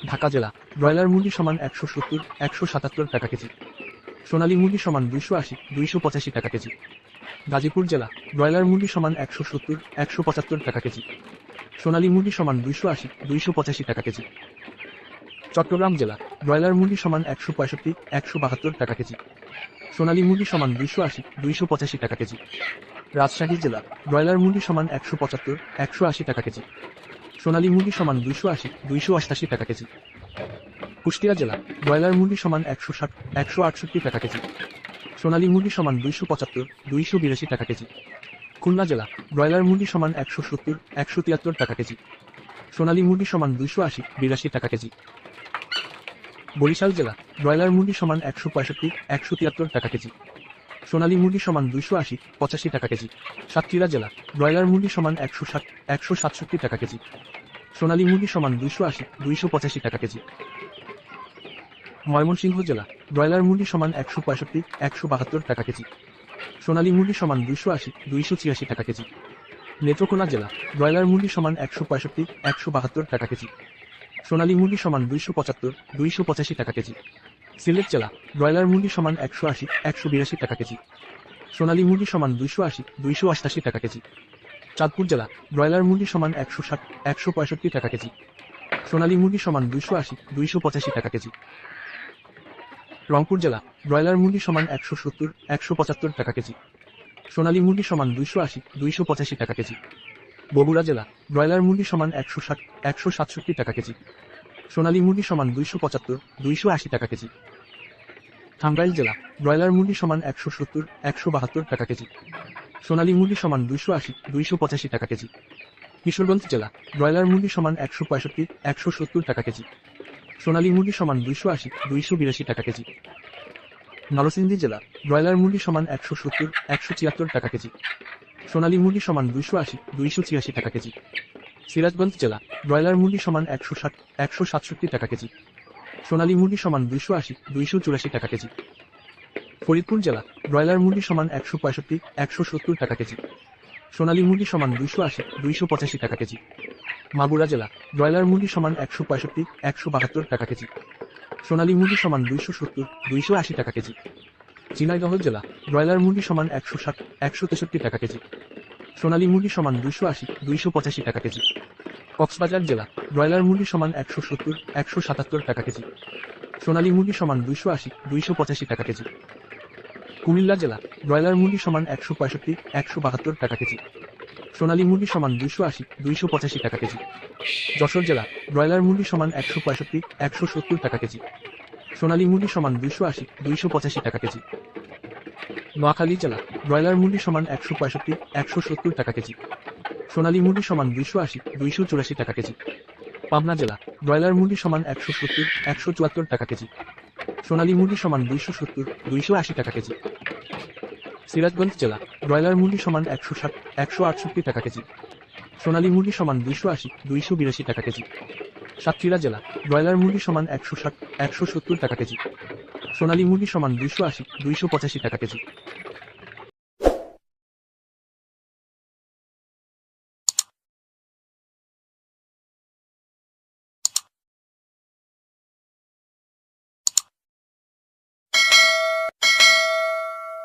ঢাকা জেলা ব্রয়লার মুরগি সমান 170-177 টাকা কেজি, সোনালী মুরগি সমান 280-285 টাকা কেজি। গাজীপুর জেলা ব্রয়লার মুরগি সমান 170-175 টাকা কেজি, সোনালী মুরগি সমান 280-285 টাকা কেজি। চট্টগ্রাম জেলা ব্রয়লার মুরগি সমান 165-172 টাকা কেজি, সোনালী মুরগি সমান 280-285 টাকা কেজি। রাজশাহী জেলা ব্রয়লার মুরগি সমান 175-180 টাকা কেজি, সোনালী মুরগি সমান 280-288 টাকা কেজি। কুষ্টিয়া জেলা ব্রয়লার মুরগি সমান 160-168 টাকা কেজি, সোনালী মুরগি সমান 275-282 টাকা কেজি। খুলনা জেলা ব্রয়লার মুরগি সমান 170-173 টাকা কেজি, সোনালী মুরগি সমান 280-82 টাকা কেজি। বরিশাল জেলা ব্রয়লার মুরগি সমান 165-173 টাকা কেজি, সোনালী মুরগি সমান 280-85 টাকা কেজি। সাতক্ষীরা জেলা ব্রয়লার মুরগি সমান 160-167 টাকা কেজি, সোনালী মুরগি সমান 280-285 টাকা কেজি। ময়মনসিংহ জেলা ব্রয়লার মুরগি সমান 165-172 টাকা কেজি, সোনালী মুরগি সমান 280-286 টাকা কেজি। নেত্রকোনা জেলা ব্রয়লার মুরগি সমান 165-172 টাকা কেজি, সোনালী মুরগি সমান 275-285 টাকা কেজি। সিলেট জেলা ব্রয়লার মুরগি সমান 180-182 টাকা কেজি, সোনালী মুরগি সমান 280-288 টাকা কেজি। চাঁদপুর জেলা ব্রয়লার মুরগি সমান 160-165 টাকা কেজি, সোনালী মুরগি সমান 280-285 টাকা কেজি। রংপুর জেলা ব্রয়লার মুরগি সমান 170-175 টাকা কেজি, সোনালী মুরগি সমান 280-285 টাকা কেজি। বগুড়া জেলা ব্রয়লার মুরগি সমান 160-167 টাকা কেজি, সোনালী মুরগি সমান 275-280 টাকা কেজি। টাঙ্গাইল জেলা ব্রয়লার মুরগি সমান 170-172 টাকা কেজি, সোনালী মুরগি সমান 280-285 টাকা কেজি। কিশোরগঞ্জ জেলা ব্রয়লার মুরগি সমান 165-170 টাকা কেজি, সোনালী মুরগি সমান 280-282 টাকা কেজি। নরসিংদী জেলা ব্রয়লার মুরগি সমান 170-176 টাকা কেজি, সোনালী মুরগি সমান 280-286 টাকা কেজি। সিরাজগঞ্জ জেলা ব্রয়লার মুরগি সমান 160-167 টাকা কেজি, সোনালী মুরগি সমান 280-284 টাকা কেজি। ফরিদপুর জেলা ব্রয়লার মুরগি সমান 165-170 টাকা কেজি, সোনালী মুরগি সমান 280-285 টাকা কেজি। মাগুরা জেলা ব্রয়লার মুরগি সমান 165-172 টাকা কেজি, সোনালী মুরগি সমান 270-280 টাকা কেজি। ঝিনাইদহ জেলা ব্রয়লার মুরগি সমান 160-163 টাকা কেজি, সোনালী মুরগি সমান 280-285 টাকা কেজি। কক্সবাজার জেলা ব্রয়লার মুরগি সমান 170-177 টাকা কেজি, সোনালী মুরগি সমান 280-285 টাকা কেজি। কুমিল্লা জেলা ব্রয়লার মুরগি সমান 165-172 টাকা কেজি, সোনালী মুরগি সমান 280-285 টাকা কেজি। যশোর জেলা ব্রয়লার মুরগি সমান 165-170 টাকা কেজি, সোনালী মুরগি সমান 280-285 টাকা কেজি। নোয়াখালী জেলা ব্রয়লার মুরগি সমান 165-170 টাকা কেজি, সোনালী মুরগি সমান 280-284 টাকা কেজি। পাবনা জেলা ব্রয়লার মুরগি সমান 170-174 টাকা কেজি, সোনালী মুরগি সমান 270-280 টাকা কেজি। সিরাজগঞ্জ জেলা ব্রয়লার মুরগি সমান 160-168 টাকা কেজি, সোনালী মুরগি সমান 280-282 টাকা কেজি। সাতক্ষীরা জেলা ব্রয়লার মুরগি সমান 160-170 টাকা কেজি, সোনালী মুরগি সমান 280-285 টাকা কেজি।